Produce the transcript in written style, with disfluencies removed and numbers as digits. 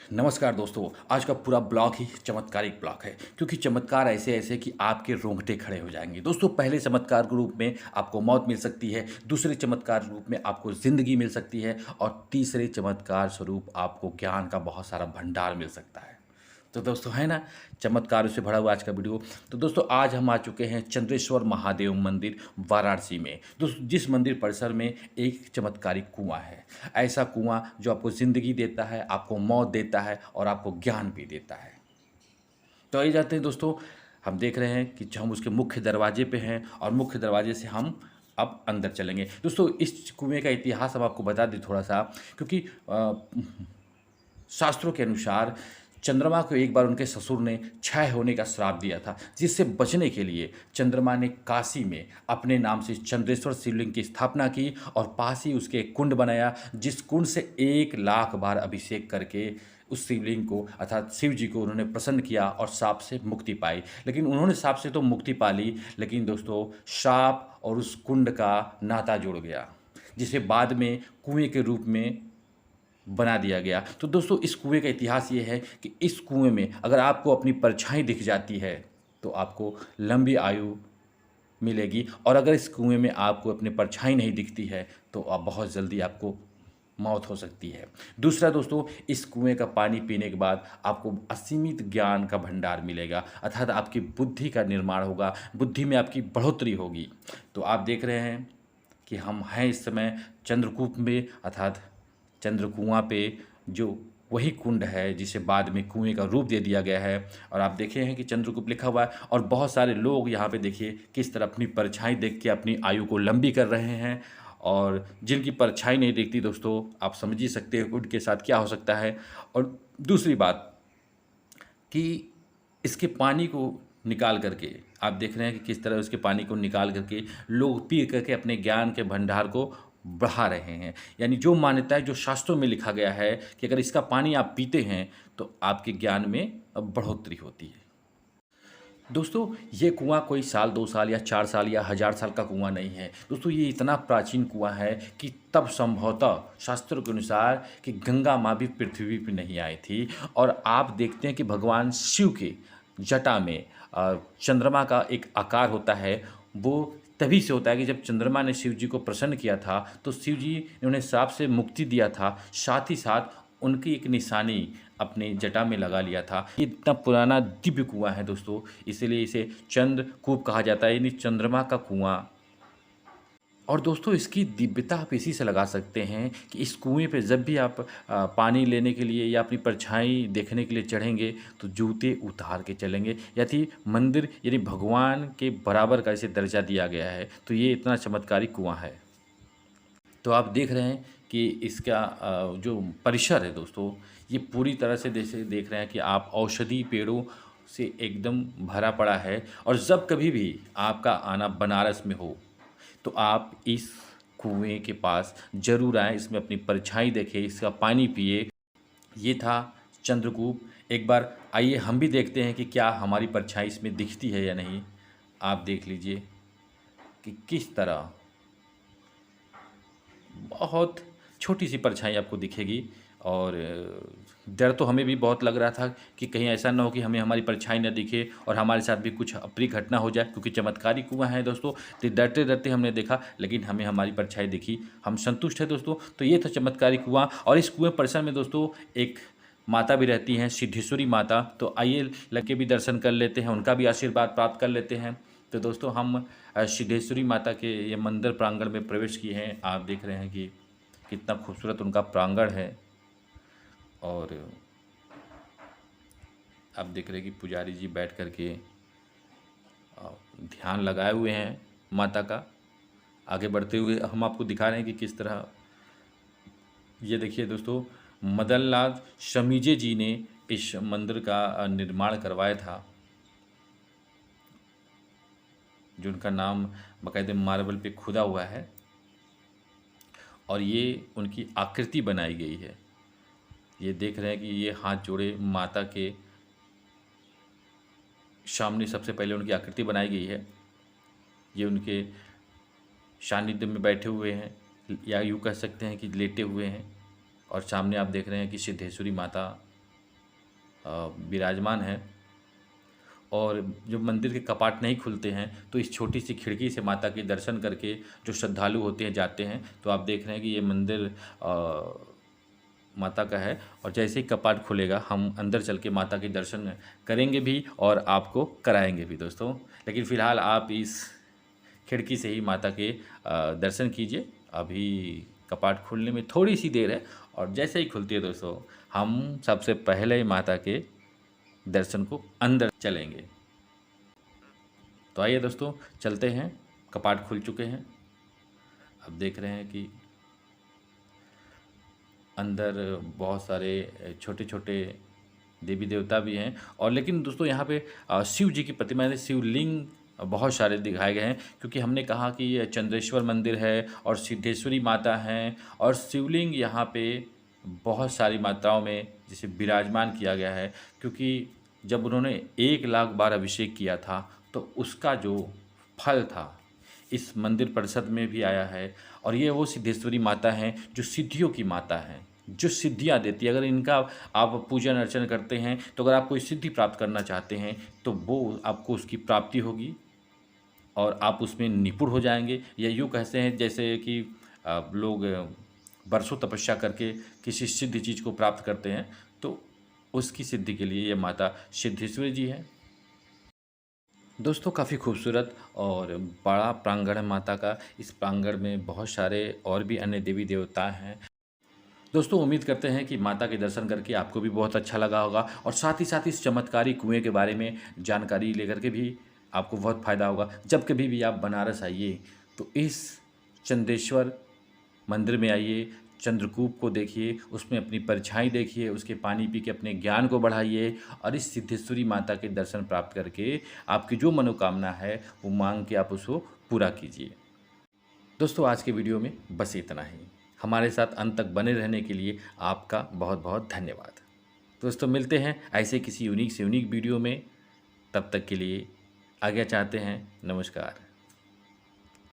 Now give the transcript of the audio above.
नमस्कार दोस्तों। आज का पूरा ब्लॉग ही चमत्कारिक ब्लॉग है, क्योंकि चमत्कार ऐसे ऐसे कि आपके रोंगटे खड़े हो जाएंगे। दोस्तों, पहले चमत्कार के रूप में आपको मौत मिल सकती है, दूसरे चमत्कार रूप में आपको ज़िंदगी मिल सकती है और तीसरे चमत्कार स्वरूप आपको ज्ञान का बहुत सारा भंडार मिल सकता है। तो दोस्तों, है ना, चमत्कारों से भरा हुआ आज का वीडियो। तो दोस्तों, आज हम आ चुके हैं चंद्रेश्वर महादेव मंदिर वाराणसी में। दोस्तों, जिस मंदिर परिसर में एक चमत्कारिक कुआं है, ऐसा कुआं जो आपको ज़िंदगी देता है, आपको मौत देता है और आपको ज्ञान भी देता है। तो आइए जाते हैं दोस्तों। हम देख रहे हैं कि हम उसके मुख्य दरवाजे पे हैं और मुख्य दरवाजे से हम अब अंदर चलेंगे। दोस्तों, इस कुएं का इतिहास हम आपको बता दें थोड़ा सा, क्योंकि शास्त्रों के अनुसार चंद्रमा को एक बार उनके ससुर ने क्षय होने का श्राप दिया था, जिससे बचने के लिए चंद्रमा ने काशी में अपने नाम से चंद्रेश्वर शिवलिंग की स्थापना की और पास ही उसके एक कुंड बनाया, जिस कुंड से 1 लाख बार अभिषेक करके उस शिवलिंग को अर्थात शिव जी को उन्होंने प्रसन्न किया और शाप से मुक्ति पाई। लेकिन उन्होंने शाप से तो मुक्ति पा ली, लेकिन दोस्तों, शाप और उस कुंड का नाता जुड़ गया, जिसे बाद में कुएं के रूप में बना दिया गया। तो दोस्तों, इस कुएं का इतिहास ये है कि इस कुएं में अगर आपको अपनी परछाई दिख जाती है तो आपको लंबी आयु मिलेगी, और अगर इस कुएं में आपको अपनी परछाई नहीं दिखती है तो आप बहुत जल्दी आपको मौत हो सकती है। दूसरा दोस्तों, इस कुएं का पानी पीने के बाद आपको असीमित ज्ञान का भंडार मिलेगा, अर्थात आपकी बुद्धि का निर्माण होगा, बुद्धि में आपकी बढ़ोतरी होगी। तो आप देख रहे हैं कि हम हैं इस समय चंद्रकूप में, अर्थात चंद्रकुआं पे, जो वही कुंड है जिसे बाद में कुएं का रूप दे दिया गया है। और आप देखे हैं कि चंद्रकूप लिखा हुआ है और बहुत सारे लोग यहाँ पे देखिए किस तरह अपनी परछाई देख के अपनी आयु को लंबी कर रहे हैं। और जिनकी परछाई नहीं दिखती दोस्तों, आप समझ ही सकते हो उनके साथ क्या हो सकता है। और दूसरी बात कि इसके पानी को निकाल करके आप देख रहे हैं कि किस तरह उसके पानी को निकाल करके लोग पी करके अपने ज्ञान के भंडार को बढ़ा रहे हैं। यानी जो मान्यता है, जो शास्त्रों में लिखा गया है कि अगर इसका पानी आप पीते हैं तो आपके ज्ञान में बढ़ोतरी होती है। दोस्तों, ये कुआं कोई साल 2 साल या 4 साल या 1000 साल का कुआं नहीं है। दोस्तों, ये इतना प्राचीन कुआं है कि तब संभवतः शास्त्रों के अनुसार कि गंगा माँ भी पृथ्वी पर नहीं आई थी। और आप देखते हैं कि भगवान शिव के जटा में चंद्रमा का एक आकार होता है। वो तभी से होता है कि जब चंद्रमा ने शिव जी को प्रसन्न किया था तो शिव जी ने उन्हें श्राप से मुक्ति दिया था, साथ ही साथ उनकी एक निशानी अपने जटा में लगा लिया था। ये इतना पुराना दिव्य कुआं है दोस्तों, इसलिए इसे चंद्रकूप कहा जाता है, यानी चंद्रमा का कुआं। और दोस्तों, इसकी दिव्यता आप इसी से लगा सकते हैं कि इस कुएं पे जब भी आप पानी लेने के लिए या अपनी परछाई देखने के लिए चढ़ेंगे तो जूते उतार के चलेंगे। यदि मंदिर यानी भगवान के बराबर का इसे दर्जा दिया गया है, तो ये इतना चमत्कारी कुआं है। तो आप देख रहे हैं कि इसका जो परिसर है दोस्तों, ये पूरी तरह से जैसे देख रहे हैं कि आप औषधि पेड़ों से एकदम भरा पड़ा है। और जब कभी भी आपका आना बनारस में हो तो आप इस कुएं के पास ज़रूर आएँ, इसमें अपनी परछाई देखें, इसका पानी पिए। ये था चंद्रकूप। एक बार आइए हम भी देखते हैं कि क्या हमारी परछाई इसमें दिखती है या नहीं। आप देख लीजिए कि किस तरह बहुत छोटी सी परछाई आपको दिखेगी। और डर तो हमें भी बहुत लग रहा था कि कहीं ऐसा ना हो कि हमें हमारी परछाई न दिखे और हमारे साथ भी कुछ अप्रिय घटना हो जाए, क्योंकि चमत्कारी कुआं है दोस्तों। तो डरते डरते हमने देखा, लेकिन हमें हमारी परछाई दिखी, हम संतुष्ट हैं दोस्तों। तो ये था चमत्कारी कुआं। और इस कुएं परिसर में दोस्तों एक माता भी रहती हैं, सिद्धेश्वरी माता। तो आइए लग के भी दर्शन कर लेते हैं, उनका भी आशीर्वाद प्राप्त कर लेते हैं। तो दोस्तों, हम सिद्धेश्वरी माता के ये मंदिर प्रांगण में प्रवेश किए हैं। आप देख रहे हैं कि कितना खूबसूरत उनका प्रांगण है। और आप देख रहे हैं कि पुजारी जी बैठ कर के ध्यान लगाए हुए हैं माता का। आगे बढ़ते हुए हम आपको दिखा रहे हैं कि किस तरह, ये देखिए दोस्तों, मदन लाल शमीजे जी ने इस मंदिर का निर्माण करवाया था, जिनका नाम बाकायदे मार्बल पे खुदा हुआ है। और ये उनकी आकृति बनाई गई है। ये देख रहे हैं कि ये हाथ जोड़े माता के सामने सबसे पहले उनकी आकृति बनाई गई है। ये उनके सानिध्य में बैठे हुए हैं, या यूँ कह सकते हैं कि लेटे हुए हैं। और सामने आप देख रहे हैं कि सिद्धेश्वरी माता विराजमान है। और जब मंदिर के कपाट नहीं खुलते हैं तो इस छोटी सी खिड़की से माता के दर्शन करके जो श्रद्धालु होते हैं जाते हैं। तो आप देख रहे हैं कि ये मंदिर माता का है, और जैसे ही कपाट खुलेगा हम अंदर चल के माता के दर्शन करेंगे भी और आपको कराएंगे भी दोस्तों। लेकिन फ़िलहाल आप इस खिड़की से ही माता के दर्शन कीजिए। अभी कपाट खुलने में थोड़ी सी देर है, और जैसे ही खुलती है दोस्तों हम सबसे पहले माता के दर्शन को अंदर चलेंगे। तो आइए दोस्तों चलते हैं। कपाट खुल चुके हैं। अब देख रहे हैं कि अंदर बहुत सारे छोटे छोटे देवी देवता भी हैं, और लेकिन दोस्तों यहाँ पे शिव जी की प्रतिमा यानी शिवलिंग बहुत सारे दिखाए गए हैं, क्योंकि हमने कहा कि ये चंद्रेश्वर मंदिर है और सिद्धेश्वरी माता हैं, और शिवलिंग यहाँ पे बहुत सारी मात्राओं में जिसे विराजमान किया गया है। क्योंकि जब उन्होंने 1,00,000 बार अभिषेक किया था तो उसका जो फल था इस मंदिर परिषद में भी आया है। और ये वो सिद्धेश्वरी माता हैं जो सिद्धियों की माता हैं, जो सिद्धियां देती है। अगर इनका आप पूजन अर्चन करते हैं तो अगर आप कोई सिद्धि प्राप्त करना चाहते हैं तो वो आपको उसकी प्राप्ति होगी और आप उसमें निपुण हो जाएंगे। या यूँ कहते हैं जैसे कि लोग बरसों तपस्या करके किसी सिद्ध चीज़ को प्राप्त करते हैं, तो उसकी सिद्धि के लिए ये माता सिद्धेश्वरी जी है। दोस्तों काफ़ी खूबसूरत और बड़ा प्रांगण है माता का। इस प्रांगण में बहुत सारे और भी अन्य देवी देवता हैं। दोस्तों उम्मीद करते हैं कि माता के दर्शन करके आपको भी बहुत अच्छा लगा होगा, और साथ ही साथ इस चमत्कारी कुएं के बारे में जानकारी लेकर के भी आपको बहुत फ़ायदा होगा। जब कभी भी आप बनारस आइए तो इस चंदेश्वर मंदिर में आइए, चंद्रकूप को देखिए, उसमें अपनी परछाई देखिए, उसके पानी पी के अपने ज्ञान को बढ़ाइए, और इस सिद्धेश्वरी माता के दर्शन प्राप्त करके आपकी जो मनोकामना है वो मांग के आप उसको पूरा कीजिए। दोस्तों आज के वीडियो में बस इतना ही। हमारे साथ अंत तक बने रहने के लिए आपका बहुत बहुत धन्यवाद। दोस्तों मिलते हैं ऐसे किसी यूनिक से यूनिक वीडियो में। तब तक के लिए आज्ञा चाहते हैं। नमस्कार।